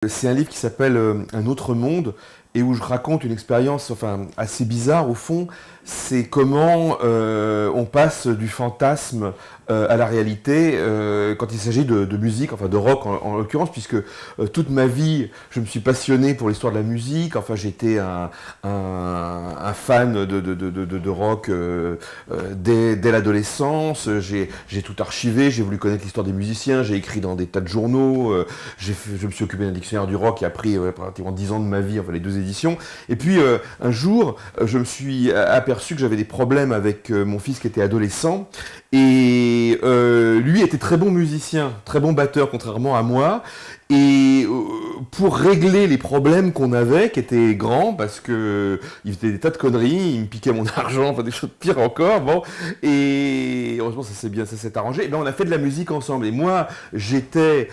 C'est un livre qui s'appelle Un autre monde et où je raconte une expérience assez bizarre au fond. C'est comment on passe du fantasme à la réalité quand il s'agit de musique, de rock en l'occurrence, puisque toute ma vie, je me suis passionné pour l'histoire de la musique. J'étais un fan de rock dès l'adolescence. J'ai tout archivé, j'ai voulu connaître l'histoire des musiciens, j'ai écrit dans des tas de journaux, je me suis occupé d'un dictionnaire du rock qui a pris pratiquement 10 ans de ma vie, les deux éditions. Et puis un jour, je me suis aperçu que j'avais des problèmes avec mon fils qui était adolescent. Et lui était très bon musicien, très bon batteur, contrairement à moi. Et pour régler les problèmes qu'on avait, qui étaient grands, parce que il faisait des tas de conneries, il me piquait mon argent, des choses pires encore, bon. Et heureusement, ça s'est arrangé. Et ben, on a fait de la musique ensemble. Et moi, j'étais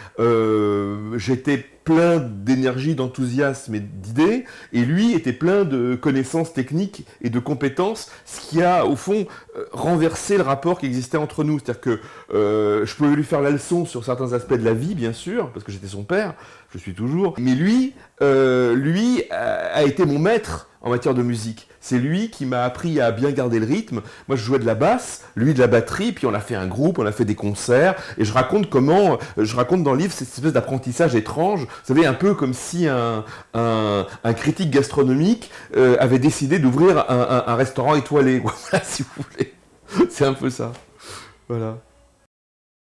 plein d'énergie, d'enthousiasme et d'idées, et lui était plein de connaissances techniques et de compétences, ce qui a, au fond, renversé le rapport qui existait entre nous. C'est-à-dire que je pouvais lui faire la leçon sur certains aspects de la vie, bien sûr, parce que j'étais son père, je suis toujours, mais lui a été mon maître en matière de musique. C'est lui qui m'a appris à bien garder le rythme. Moi, je jouais de la basse, lui de la batterie, puis on a fait un groupe, on a fait des concerts, et je raconte dans le livre cette espèce d'apprentissage étrange. Vous savez, un peu comme si un critique gastronomique avait décidé d'ouvrir un restaurant étoilé, voilà, si vous voulez. C'est un peu ça. Voilà.